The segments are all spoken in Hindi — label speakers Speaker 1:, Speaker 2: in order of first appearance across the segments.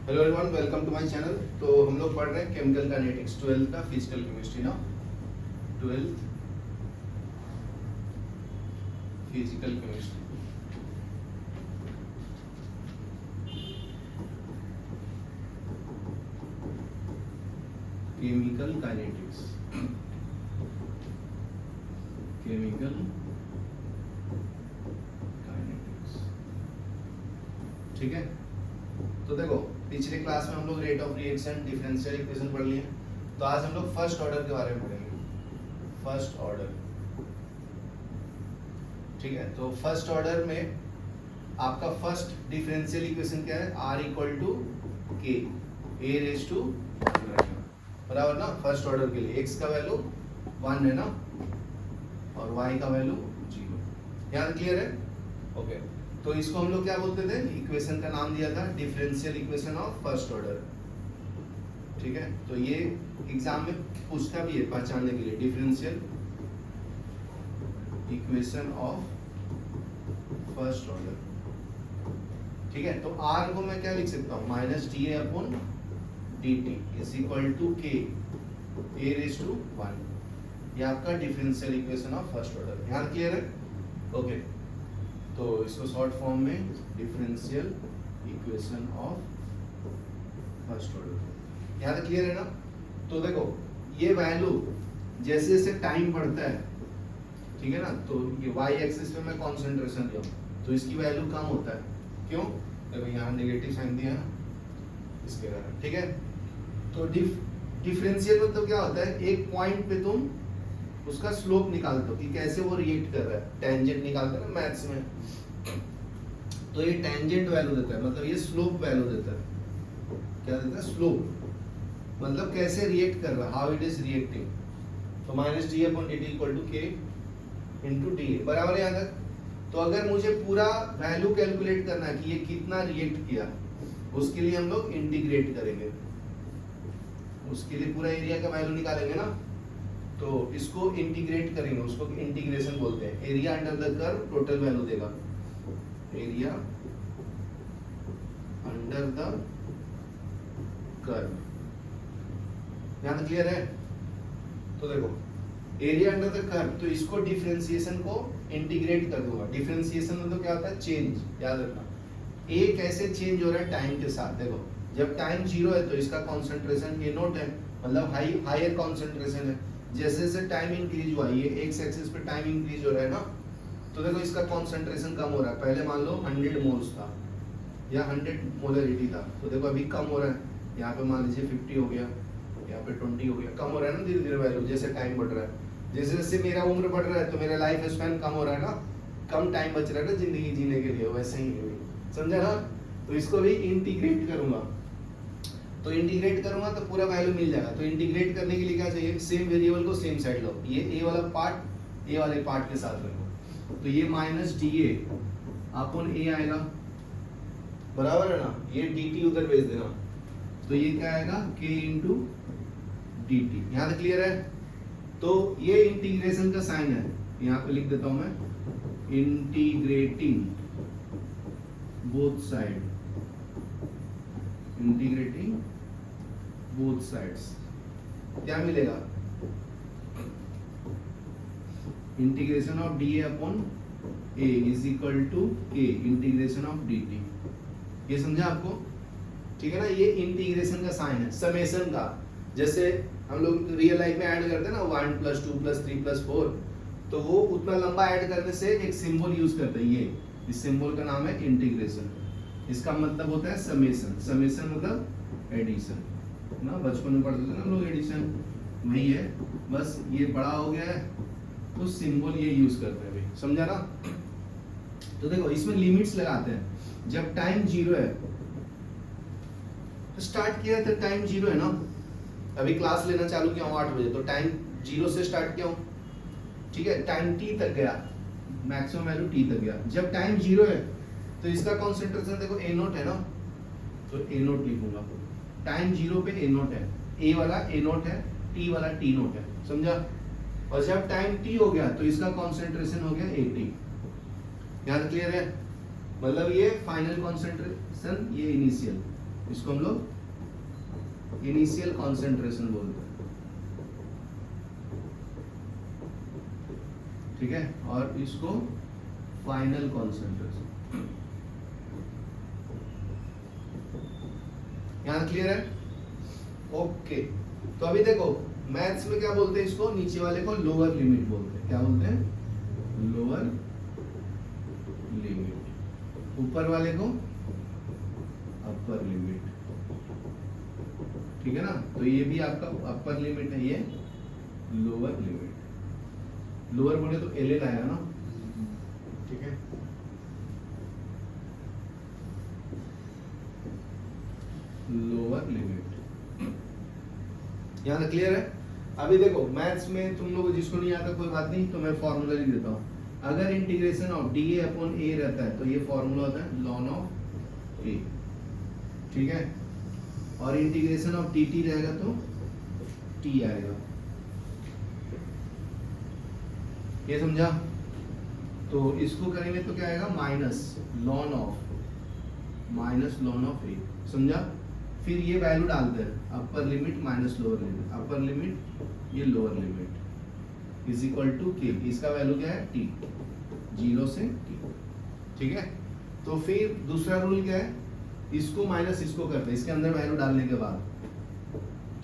Speaker 1: Hello everyone, welcome to my channel. तो हम लोग पढ़ रहे हैं केमिकल काइनेटिक्स 12th का फिजिकल केमिस्ट्री ना 12th physical chemistry. Chemical kinetics ठीक है। तो देखो, पिछले क्लास में हम लोग rate of reaction, differential equation पढ़ लिए। तो आज हम लोग फर्स्ट ऑर्डर के बारे में पढ़ेंगे। फर्स्ट ऑर्डर, ठीक है। तो फर्स्ट ऑर्डर में आपका फर्स्ट डिफरेंशियल इक्वेशन क्या है? r equal to K A raise to बराबर ना। फर्स्ट ऑर्डर के लिए x का वैल्यू 1 है ना, और y का वैल्यू 0। यहाँ क्लियर है? ओके। तो इसको हम लोग क्या बोलते थे? इक्वेशन का नाम दिया था differential equation of first order, ठीक है। तो ये एग्जाम में पूछता भी है पहचानने के लिए, differential equation of first order, ठीक है। तो r को मैं क्या लिख सकता हूँ? Minus D A upon D T is equal to K A raise to 1। ये आपका differential equation of first order. यहाँ क्लियर है? ओके। तो इसको शॉर्ट फॉर्म में differential equation of first order. यहाँ तक क्लियर है ना? तो देखो, ये वैल्यू जैसे जैसे टाइम बढ़ता है, ठीक है ना, तो ये y एक्सिस पे मैं कॉन्सेंट्रेशन लिया तो इसकी वैल्यू कम होता है। क्यों? देखो यहाँ नेगेटिव साइन दिया है इसके कारण, ठीक है। तो डिफरेंशियल मतलब क्या होता है? एक पॉइंट पे तुम उसका स्लोप निकालते हो कि कैसे वो रिएक्ट कर रहा है। टेंजेंट निकालते हैं ना मैथ्स में, तो ये टेंजेंट वैल्यू देता है, मतलब ये स्लोप वैल्यू देता है। क्या देता है? स्लोप, मतलब कैसे रिएक्ट कर रहा है, हाउ इट इज रिएक्टिंग। तो minus D upon D T equal to के इंटू डी ए बराबर है यहाँ तक। तो अगर मुझे पूरा वैल्यू कैलकुलेट करना है कि ये कितना रिएक्ट किया, उसके लिए हम लोग इंटीग्रेट करेंगे। उसके लिए पूरा एरिया का वैल्यू निकालेंगे ना, तो इसको इंटीग्रेट करेंगे, उसको इंटीग्रेशन बोलते हैं। Area under the curve total value देगा, एरिया अंडर द कर्व। यहां तक क्लियर है? तो देखो, एरिया अंडर द कर्व, तो इसको डिफरेंशिएशन को इंटीग्रेट कर दूंगा। डिफरेंशिएशन मतलब क्या होता है? चेंज। याद रखना, ए कैसे चेंज हो रहा है टाइम के साथ। देखो, जब टाइम 0 है तो इसका कॉन्सेंट्रेशन ए नोट है, मतलब हायर कॉन्सेंट्रेशन है। जैसे जैसे टाइम इंक्रीज हुआ, ये एक्स एक्सिस पे टाइम इंक्रीज हो रहा है ना, तो देखो इसका कॉन्सेंट्रेशन कम हो रहा है। पहले मान लो 100 मोल्स था या 100 मोलरिटी था, तो देखो अभी कम हो रहा है। यहाँ पे मान लीजिए 50 हो गया, यहाँ पे 20 हो गया। कम हो रहा है ना धीरे धीरे वैल्यू, जैसे टाइम बढ़ रहा है। जैसे जैसे मेरा उम्र बढ़ रहा है तो मेरा लाइफ स्पैन कम हो रहा है ना, कम टाइम बच रहा है ना जिंदगी जीने के लिए, वैसे ही है। समझा ना? तो इसको भी इंटीग्रेट करूंगा, तो इंटीग्रेट करूंगा तो पूरा वैल्यू मिल जाएगा। तो इंटीग्रेट करने के लिए क्या चाहिए? सेम वेरिएबल को सेम साइड लो। ये ए वाला पार्ट ए वाले पार्ट के साथ रखो, तो ये माइनस डी ए अपॉन ए आएगा, बराबर है ना। ये डी टी उधर भेज देना, तो ये क्या आएगा? के इंटू डी टी। यहाँ तक क्लियर है? तो ये इंटीग्रेशन का साइन है, यहाँ पे लिख देता हूं मैं, integrating both side, integrating both sides. क्या मिलेगा? Integration of D A upon A is equal to K integration of D T. ये समझा आपको? ठीक है ना? ये इंटीग्रेशन का साइन है, समेशन का। जैसे हम लोग रियल लाइफ में ऐड करते हैं ना, 1 + 2 + 3 + 4, तो वो उतना लंबा ऐड करने से एक सिंबल यूज करते हैं। ये इस सिंबल का नाम है इंटीग्रेशन। इसका मतलब होता है समेशन। समेशन मतलब एडिशन ना, बचपन में पढ़ते थे ना लोग, एडिशन वही है। बस ये बड़ा हो गया है तो सिंबल ये यूज करते हैं भाई। समझा ना? तो देखो, इसमें लिमिट्स लगाते हैं। जब टाइम 0 है, स्टार्ट किया तो टाइम 0 है ना, अभी क्लास लेना चालू किया हूँ 8 बजे, तो टाइम 0 से स्टार्ट किया हूँ, ठीक है। टाइम t तक गया, मैक्सिमम वैल्यू t तक गया। जब टाइम 0 है तो इसका कॉन्सेंट्रेशन देखो ए नोट है ना, तो ए नोट लिखूंगा। टाइम 0 पे ए नोट है, ए वाला ए नोट है, टी वाला टी नोट है। समझा? और जब टाइम t हो गया तो इसका कॉन्सेंट्रेशन हो गया 80। यहाँ क्लियर है? मतलब ये फाइनल कॉन्सेंट्रेशन, ये इनिशियल। इसको हम लोग इनिशियल कॉन्सेंट्रेशन बोलते हैं, ठीक है, और इसको फाइनल कॉन्सेंट्रेशन। यहां क्लियर है? ओके, तो अभी देखो मैथ्स में क्या बोलते हैं, इसको नीचे वाले को लोअर लिमिट बोलते हैं। क्या बोलते हैं? Lower limit. ऊपर वाले को अपर लिमिट, ठीक है ना। तो ये भी आपका अपर लिमिट है, ये लोअर लिमिट। लोअर बोले तो एल आएगा ना, ठीक है। लोअर लिमिट, यहाँ तक क्लियर है? अभी देखो मैथ्स में तुम लोग जिसको नहीं आता कोई बात नहीं, तो मैं फॉर्मूला लिख देता हूँ। अगर इंटीग्रेशन ऑफ डी अपॉन ए रहता है तो ये फॉर्मूला होता है लॉन ऑफ ए, ठीक है। और इंटीग्रेशन ऑफ डी टी रहेगा तो टी आएगा, ये समझा? तो इसको करेंगे तो क्या आएगा? माइनस लॉन ऑफ ए, समझा? फिर ये वैल्यू डालते हैं, upper limit minus lower limit, upper limit ये lower limit is equal to K. इसका वैल्यू क्या है? टी, 0 से टी, ठीक है। तो फिर दूसरा रूल क्या है? इसको माइनस इसको करते हैं, इसके अंदर वैल्यू डालने के बाद,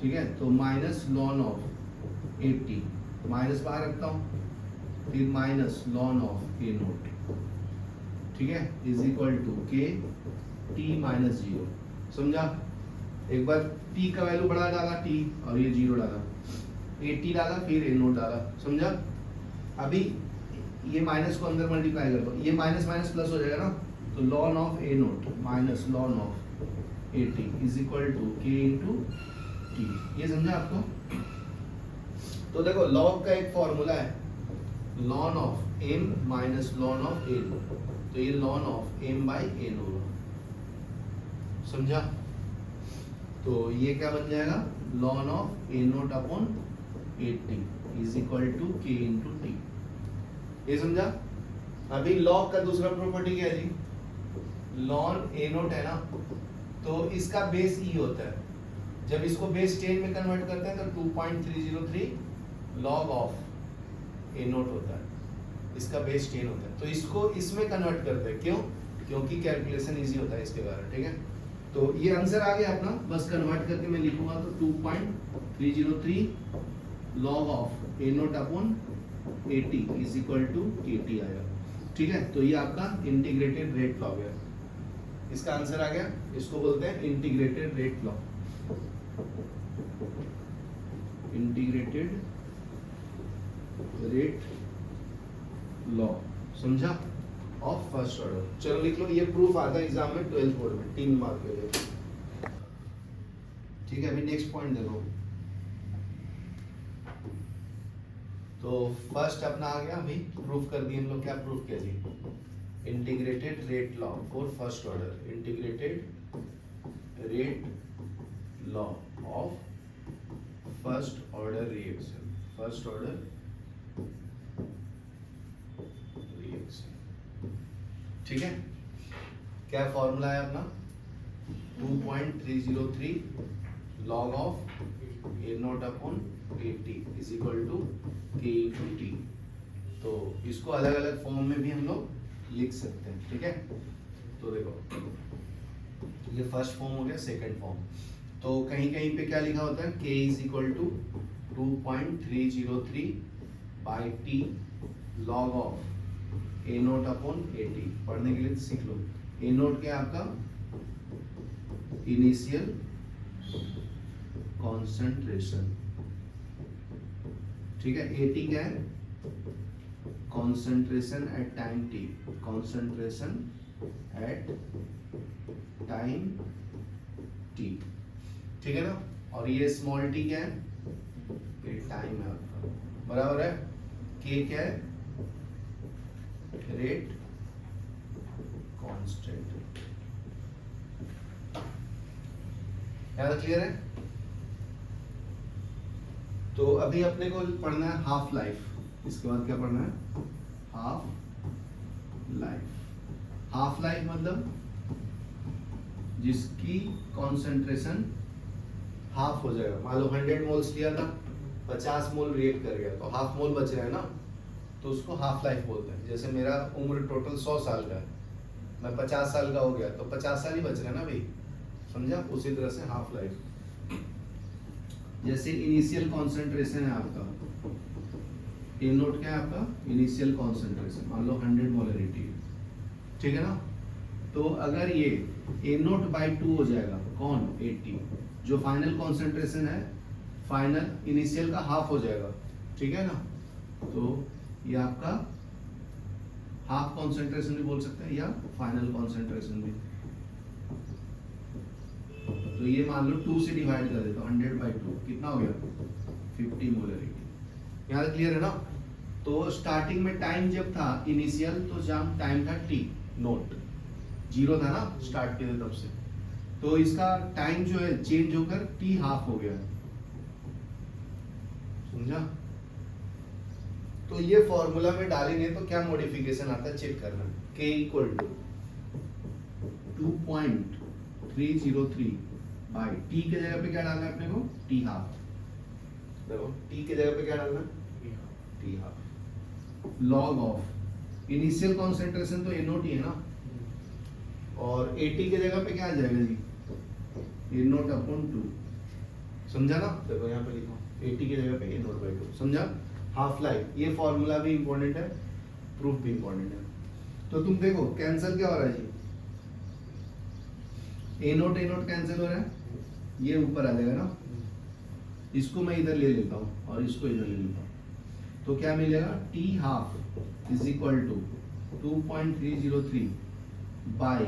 Speaker 1: ठीक है। तो minus ln of A T, minus बाहर रखता हूँ, फिर minus ln of A note, ठीक है, is equal to k T minus 0, समझा? एक बार t का वैल्यू बड़ा डाला t और ये 0 डाला, a t डाला फिर a नोट डाला, समझा? अभी ये माइनस को अंदर मल्टीप्लाई कर दो, ये माइनस माइनस प्लस हो जाएगा ना, तो ln of a naught minus ln of a t is equal to k into t. ये समझा आपको? तो देखो लॉग का एक फॉर्मूला है ln of m minus ln of a naught, तो ये ln of m by a naught, समझा? तो ये क्या बन जाएगा? Ln of A naught upon A T is equal to के इंटू टी, ये समझा? अभी लॉग का दूसरा प्रॉपर्टी क्या है जी? लॉन ए नोट है ना, तो इसका बेस ई होता है। जब इसको बेस 10 में कन्वर्ट करते हैं तो 2.303 लॉग ऑफ ए नोट होता है, इसका बेस 10 होता है। तो इसको इसमें कन्वर्ट करते हैं, क्यों? क्योंकि कैलकुलेशन इजी होता है इसके कारण, ठीक है। तो ये आंसर आ गया अपना, बस कन्वर्ट करके मैं लिखूंगा तो 2.303 log of A naught upon A T is equal to k t आएगा, ठीक है। तो ये आपका इंटीग्रेटेड रेट लॉ है, इसका आंसर आ गया। इसको बोलते हैं integrated rate law, integrated rate law, समझा? Of first order. चलो लिख लो, ये प्रूफ आता है एग्जाम में 12th बोर्ड में 3 मार्क के लिए, ठीक है। अभी नेक्स्ट पॉइंट देखो, तो फर्स्ट अपना आ गया, अभी प्रूफ कर दिए हम लोग। क्या प्रूफ किया जी? Integrated rate law for first order, integrated rate law of first order reaction, first order reaction, ठीक है। क्या फॉर्मूला है अपना? 2.303 log of A naught upon A T is equal to के इंटू टी। तो इसको अलग अलग फॉर्म में भी हम लोग लिख सकते हैं, ठीक है। तो देखो ये फर्स्ट फॉर्म हो गया, सेकंड फॉर्म। तो कहीं कहीं पे क्या लिखा होता है? k is equal to 2.303 by t log of A naught upon A t. पढ़ने के लिए सीख लो। ए नोट क्या है आपका? इनिशियल कॉन्सेंट्रेशन, ठीक है। ए टी क्या है? Concentration at time T, concentration at time T, ठीक है ना। और ये स्मॉल टी क्या है? ये टाइम है आपका, बराबर है। के क्या है? रेट कांस्टेंट, याद क्लियर है? तो अभी अपने को पढ़ना है हाफ लाइफ। इसके बाद क्या पढ़ना है? Half life. हाफ लाइफ मतलब जिसकी कॉन्सेंट्रेशन हाफ हो जाएगा। मान लो 100 मोल्स लिया था, 50 मोल रिएक्ट कर गया तो हाफ मोल बच रहा है ना, तो उसको हाफ लाइफ बोलते हैं। जैसे मेरा उम्र टोटल 100 साल का है, मैं 50 साल का हो गया तो 50 साल ही बच रहे हैं ना भाई, समझा? उसी तरह से हाफ लाइफ। जैसे इनिशियल कॉन्सेंट्रेशन है आपका, ए नोट क्या है आपका? इनिशियल कॉन्सेंट्रेशन, मान लो 100 मोलरिटी, ठीक है ना? तो अगर ये ए नोट बाई 2 हो जाएगा, कौन? 80, जो फाइनल कॉन्सेंट्रेशन है फाइनल इनिशियल का हाफ हो जाएगा, ठीक है ना? तो ये आपका हाफ कॉन्सेंट्रेशन भी बोल सकते हैं या फाइनल कॉन्सेंट्रेशन भी। तो ये मान लो 2 से डिवाइड कर देता हूं, 100 बाई 2 कितना हो गया? 50 मोलरिटी। यहाँ क्लियर है ना? तो स्टार्टिंग में टाइम जब था इनिशियल, तो जब टाइम था टी नोट, 0 था ना स्टार्ट किए थे तब से, तो इसका टाइम जो है चेंज होकर टी हाफ हो गया, समझा? तो ये फॉर्मूला में डालेंगे तो क्या मॉडिफिकेशन आता है चेक करना। k equal to 2.303 by t के जगह पे क्या डालना है अपने को? T half. देखो टी के जगह पे क्या डालना है? T half. Log of initial concentration तो ए नोट ही है ना, और 80 के जगह पे क्या आ जाएगा जी? ए नोट अपॉन 2, समझा ना? देखो यहाँ पे लिखो 80 की जगह पे ए नोट बाई 2, समझा? हाफ लाइफ, ये फॉर्मूला भी इंपॉर्टेंट है, प्रूफ भी इंपॉर्टेंट है। तो तुम देखो कैंसिल क्या हो रहा है जी? ए नोट कैंसिल हो रहा है, ये ऊपर आ जाएगा ना, इसको मैं इधर ले लेता हूँ और इसको इधर ले लेता हूँ, तो क्या मिलेगा? T half is equal to 2.303 by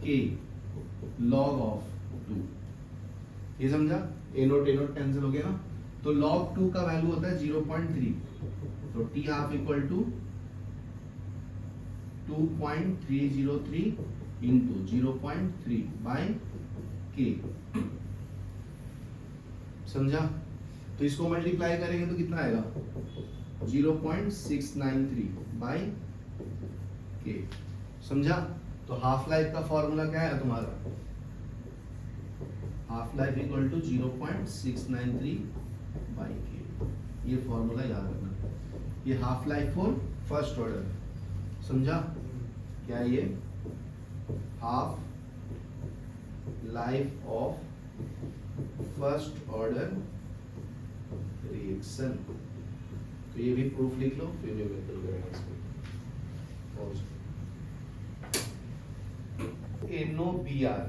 Speaker 1: k log of 2। ये समझा? ए नोट कैंसिल हो गया ना, तो log 2 का वैल्यू होता है 0.3, तो t half equal to 2.303 into 0.3 by k, समझा? तो इसको मल्टीप्लाई करेंगे तो कितना आएगा? 0.693 बाई के, समझा? तो हाफ लाइफ का फॉर्मूला क्या है तुम्हारा? Half life equal to 0.693 by k. ये फॉर्मूला याद रखना। ये half life for first order, समझा? क्या ये half life of first order reaction. तो ये भी प्रूफ लिख लो, फिर न्यूमेरिकल करेंगे इसको। NOBr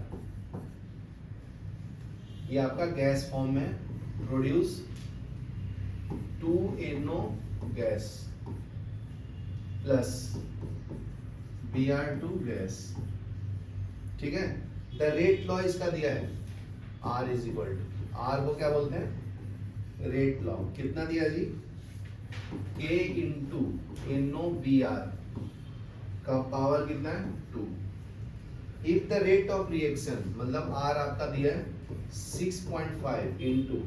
Speaker 1: ये आपका गैस फॉर्म में produce 2NO gas plus Br2 gas, ठीक है? द रेट लॉ इसका दिया है R is equal to, R को क्या बोलते हैं? Rate law. कितना दिया जी? K इंटू NOBr का पावर कितना है? 2। If the rate of reaction, मतलब R आपका दिया है 6.5 इंटू